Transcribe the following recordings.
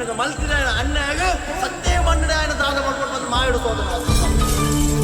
ನನಗೆ ಮಲ್ತಿದ ಅನ್ಯಾಗ ಸತ್ಯ ಮಣ್ಣೆ ఆయన ದಾದ ಮಾಡ್ಕೊಂಡು ಬಂದು ಮಾಡಿಡು ಸೋದರ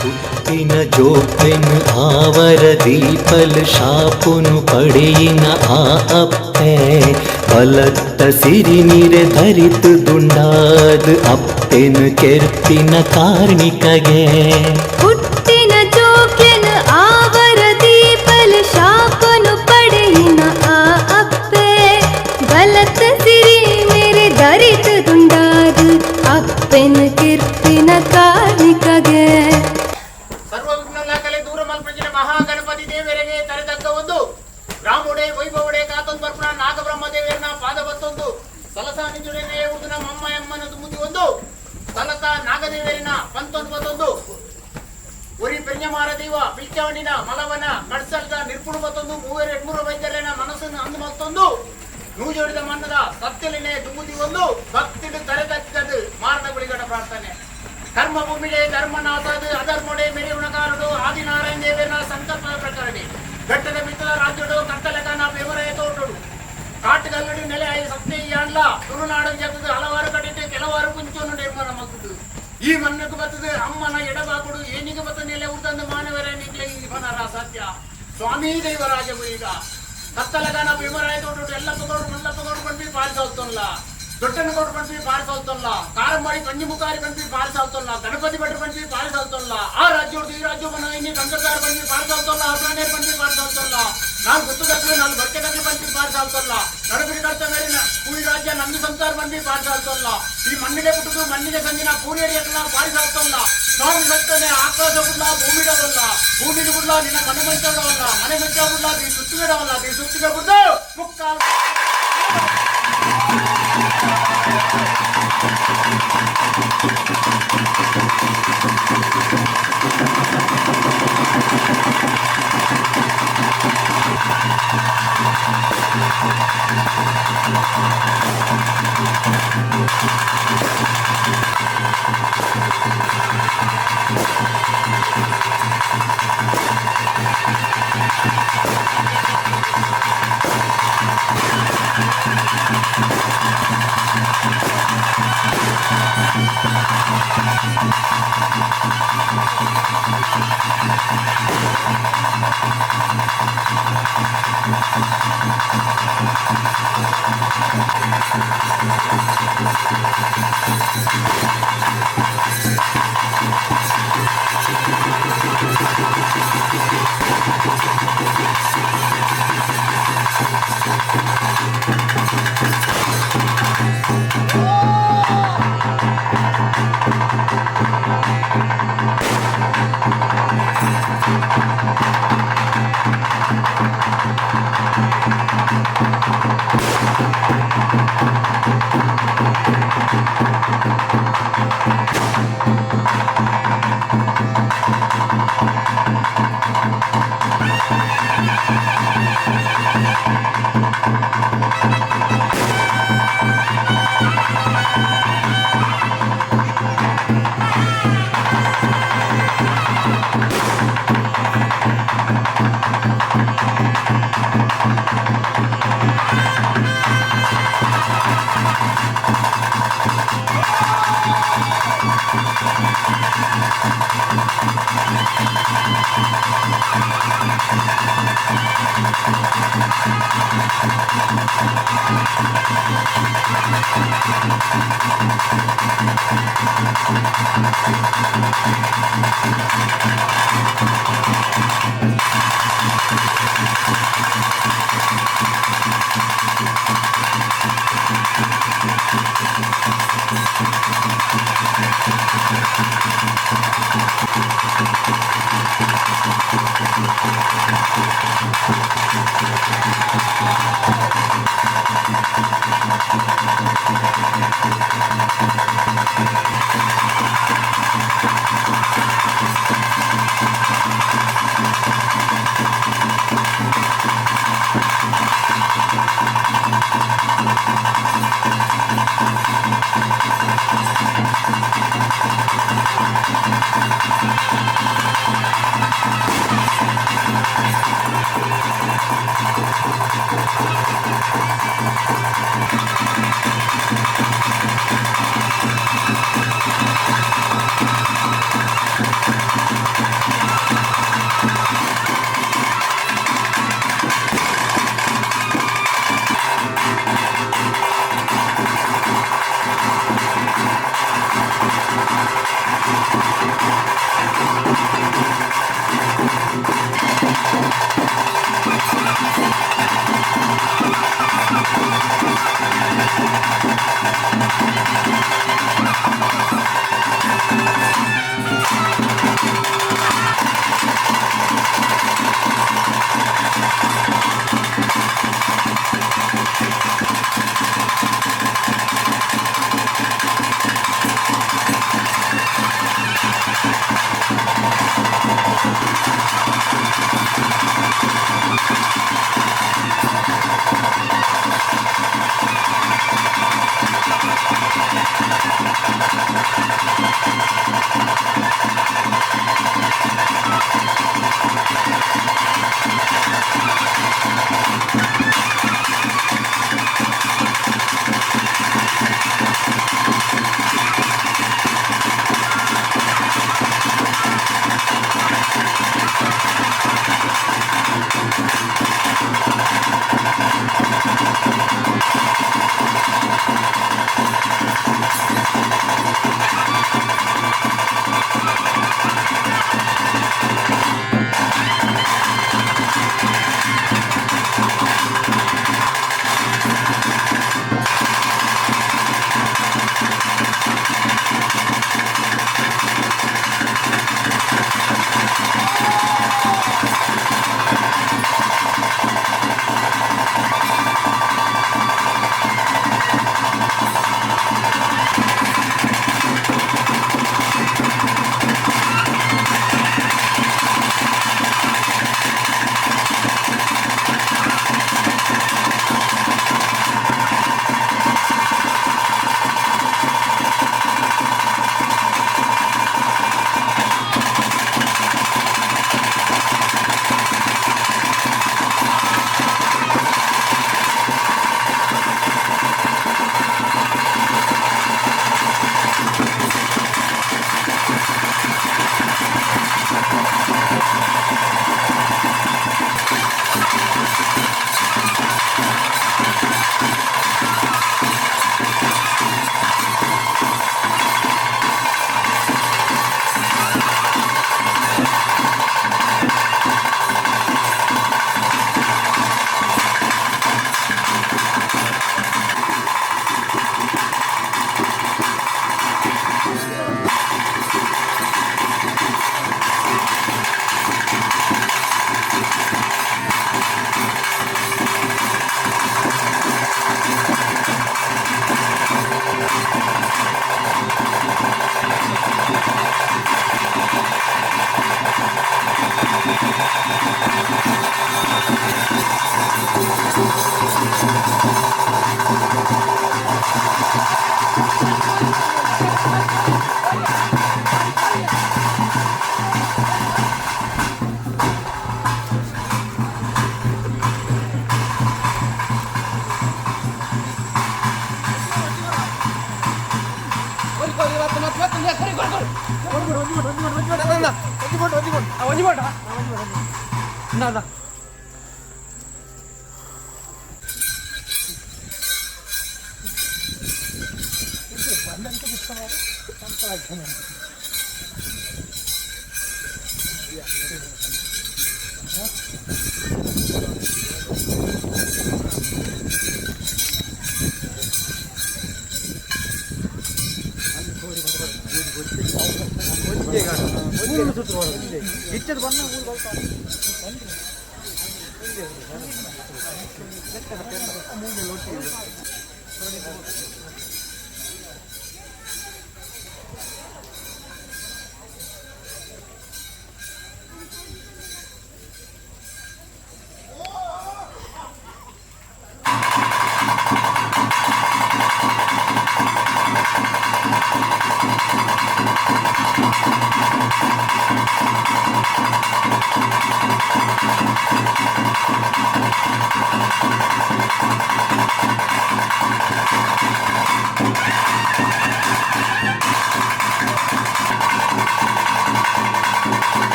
పుట్టిన జోపెను ఆవర దీపలు ಶಾಪುನು ಪಡೆಯಿನ ಆ ಅಪ್ಪೆ ಬಲತ್ತ ಸಿರಿನಿರೆ ಧರಿತು ದುಂಡಾದ ಅಪ್ಪೆನ ಕೆರ್ಪಿನ ಕಾರ್ಮಿಕಗೆ ಹುಟ್ಟಿನ ಜೋಕೆನ ಆವರ ದೀಪಲು ಶಾಪನು ಪಡೆಯಿನ ಆ ಅಪ್ಪೆ ಬಲತ್ತ ಸಿರಿನಿರೆ ಧರಿತು ದುಂಡಾದ ಅಪ್ಪೆನ ಕೆರ್ಪಿನ ಕಾರ್ಮಿಕಗೆ ಮಹಾಗಣಪತಿ ದೇವರಿಗೆ ತಲೆದಕ್ಕ ಒಂದು ರಾಮುಡೆ ವೈಭವುಡೆ ಕಾತೊಂದು ಬರ್ಪಣ ನಾಗಬ್ರಹ್ಮ ದೇವರನ್ನ ಪಾದ ಬತ್ತೊಂದು ಸಲಸ ನಿಜುಡೆನೆ ಉಡುನ ಮಮ್ಮ ಎಮ್ಮನ ದುಮುದಿ ಒಂದು ಸಲತ ನಾಗದೇವರಿನ ಪಂತೊಂದು ಬತ್ತೊಂದು ಉರಿ ಪೆಂಜಮಾರ ದೈವ ಬಿಲ್ಚವಣಿನ ಮಲವನ ಕಡ್ಸಲ್ದ ನಿರ್ಪುಣ ಬತ್ತೊಂದು ಮೂವರು ಎಡ್ಮೂರು ವೈದ್ಯರೇನ ಮನಸ್ಸನ್ನು ಅಂದು ಮತ್ತೊಂದು ನೂಜೋಡಿದ ಮನ್ನದ ಸತ್ಯಲಿನೆ ದುಮುದಿ ಒಂದು ಭಕ್ತಿಡು ತಲೆದಕ್ಕದು ಮಾರಣ ಗುಳಿಗಡ ಪ್ರಾರ್ಥನೆ ಧರ್ಮ ಭೂಮಿಡೆ ಧರ್ಮನಾಥದು ಅಧರ್ಮೊಡೆ ಮೆರಿ ಉಣಕಾರುಡು ಆದಿನಾರಾಯಣ ದೇವನ ಸಂಕಲ್ಪದ ಪ್ರಕರಣೆ ಘಟ್ಟದ ಮಿತ್ತದ ರಾಜ್ಯಡು ಕತ್ತಲೆಗನ ಬೆವರಯ ತೋಟಡು ಕಾಟುಗಲ್ಲಡಿ ನೆಲೆ ಆಯಿ ಸತ್ಯ ಅಂಡ್ಲ ತುಳುನಾಡು ಜಗದು ಹಲವಾರು ಕಟ್ಟಿಟ್ಟು ಕೆಲವಾರು ಕುಂಚನ್ನು ನಿರ್ಮಾಣ ಮಕ್ಕಳು ಈ ಮಣ್ಣಕ್ಕೆ ಬರ್ತದೆ ಅಮ್ಮನ ಎಡಬಾಗುಡು ಏನಿಗೆ ಬತ್ತ ನೆಲೆ ಉಡ್ದಂದು ಮಾನವರೇ ನಿಗ್ಲೆ ಈ ಮನರ ಸತ್ಯ ಸ್ವಾಮಿ ದೈವರಾಜವು ಈಗ ಕತ್ತಲೆಗನ ಬೆವರಯ ತೋಟಡು ಎಲ್ಲ ತಗೊಂಡು ಮಲ್ಲ ತಗೊಂಡು ಬಂದು ಪಾಲಿಸೋತ್ತಲ್ಲ ದೊಡ್ಡನ ಕೊಟ್ಟು ಬಂದ್ವಿ ಪಾಲಿಸಲ್ತಲ್ಲ ಕಾರಂಬಾಡಿ ಕಂಜಿಮುಖಾರಿ ಬಂದ್ವಿ ಪಾಲಿಸಲ್ತಲ್ಲ ಗಣಪತಿ ಭಟ್ರು ಬಂದ್ವಿ ಪಾಲಿಸಲ್ತಲ್ಲ ಆ ರಾಜ್ಯ ಈ ರಾಜ್ಯ ಬನ ಇನ್ನಿ ಗಂಗದಾರ ಬಂದ್ವಿ ಪಾಲಿಸಲ್ತಲ್ಲ ಹಸನೇರ್ ಬಂದ್ವಿ ಪಾಲಿಸಲ್ತಲ್ಲ ನಾನು ಗೊತ್ತದಕ್ಕೂ ನಾನು ಬಟ್ಟೆಗಲ್ಲಿ ಬಂದ್ವಿ ಪಾಲಿಸಲ್ತಲ್ಲ ನಡುಬಿಡಿ ಕರ್ತ ಮೇಲಿನ ಕೂಲಿ ರಾಜ್ಯ ನಂದು ಸಂಸಾರ ಬಂದ್ವಿ ಪಾಲಿಸಲ್ತಲ್ಲ ಈ ಮಣ್ಣಿಗೆ ಬಿಟ್ಟುದು ಮಣ್ಣಿಗೆ ಸಂದಿನ ಕೂಲಿಯರಿ ಎಲ್ಲ ಪಾಲಿಸಲ್ತಲ್ಲ ಸ್ವಾಮಿ ಸತ್ತನೆ ಆಕಾಶ ಬಿಡ್ಲ ಭೂಮಿಡವಲ್ಲ ಭೂಮಿಗೆ ಬಿಡ್ಲ ನಿನ್ನ ಮನೆ ಮಂಚವಲ್ಲ ಮನೆ ಮಂಚ ಬಿಡ್ಲ ನೀ ಸುತ್ತಿಗಿಡವಲ್ಲ ನೀ ಸುತ್ತಿಗೆ ಬಿಡ್ದು ಮುಕ್ಕಾಲ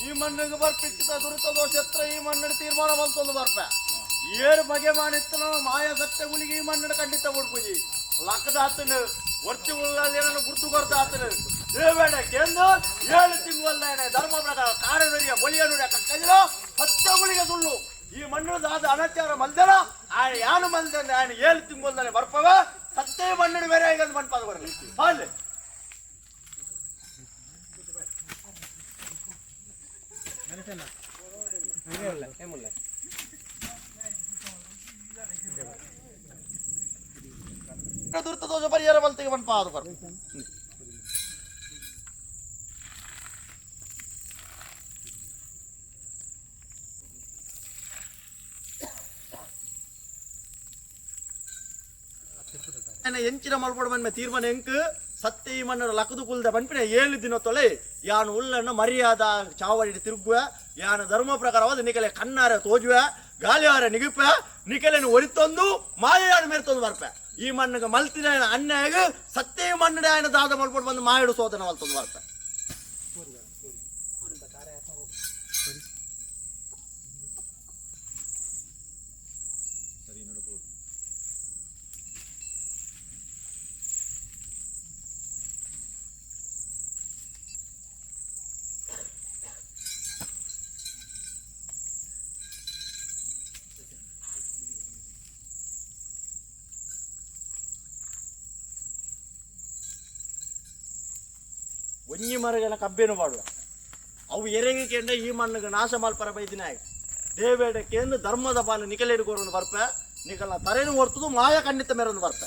ಈ ಮಣ್ಣಿಗೆ ಬರ್ಪಿಟ್ಟಿದ ದುರಿತ ದೋಷ ಎತ್ರ ಈ ಮಣ್ಣಿನ ತೀರ್ಮಾನ ಬಂತೊಂದು ಬರ್ಪ ಏರು ಬಗೆ ಮಾಡಿತ್ತನೋ ಮಾಯ ಸತ್ಯ ಗುಲಿಗೆ ಈ ಮಣ್ಣಿನ ಖಂಡಿತ ಬಿಡ್ಪುಜಿ ಲಕ್ಕದ ಆತನು ವರ್ತಿ ಉಳ್ಳೇನನ್ನು ಗುರ್ತು ಕೊರತ ಆತನು ಬೇಡ ಕೇಂದ್ರ 7 ತಿಂಗಳೇನೆ ಧರ್ಮ ಪ್ರಕಾರ ಕಾರ್ಯವರಿಯ ಬಲಿಯನ್ನು ಕಕ್ಕದಿರೋ ಸತ್ಯ ಗುಲಿಗೆ ಸುಳ್ಳು ಈ ಮಣ್ಣಿನ ಅನತ್ಯಾರ ಮಲ್ದರ ಯಾನು ಮಲ್ದ ఆయన 7 ತಿಂಗಳೇ ಬರ್ಪವ ಸತ್ಯ ಮಣ್ಣಿನ ಬೇರೆ ಈಗ ಮಣ್ಪಾದ ಬರಲಿ ಅಲ್ಲಿ ದುರಿತ ದೋಷ ಪರಿಹಾರ ಬಲ್ತಿಗೆ ಮಣ್ಪಾದ ಬರ ಎಂಚಿನ ಮಲ್ಪಡ ಬಂದ ತೀರ್ಮಾನ ಎಂಕ್ ಸತ್ಯ ಈ ಮಣ್ಣು ಲಕ್ಕದು ಕುಲ್ದ ಬನ್ಪಿನ 7 ದಿನ ತೊಳೆ ಯಾನು ಉಳ್ಳನ್ನು ಮರ್ಯಾದ ಚಾವಡಿ ತಿರುಗುವ ಯಾನ ಧರ್ಮ ಪ್ರಕಾರವಾದ ನಿಕಲೆ ಕಣ್ಣಾರ ತೋಜುವ ಗಾಲಿಯಾರ ನಿಗುಪ ನಿಕಲೆಯನ್ನು ಒರಿತೊಂದು ಮಾಯಾನ ಮೇರ್ತೊಂದು ಬರ್ಪ ಈ ಮಣ್ಣಿಗೆ ಮಲ್ತಿನ ಅನ್ಯಾಗ ಸತ್ಯ ಮಣ್ಣಿನ ఆయన ದಾದ ಮಲ್ಪಟ್ಟು ಬಂದು ಮಾಯಡು ಸೋದನ ಮಲ್ತೊಂದು ಬರ್ಪ ಒಂಜಿ ಮರಗಳ ಕಬ್ಬೇನು ಮಾಡುವ ಅವು ಎರೆಗೆ ಈ ಮಣ್ಣಿಗೆ ನಾಶ ಮಲ್ಪರ ಬೈದಿನ ದೇವೇಡಕ್ಕೆ ಧರ್ಮದ ಪಾಲು ನಿಕಲೇರು ಕೋರನ್ನು ಬರ್ಪ ನಿಕಲ್ನ ತರೇನು ಹೊರ್ತದು ಮಾಯ ಖಂಡಿತ ಮೇರನ್ನು ಬರ್ಪ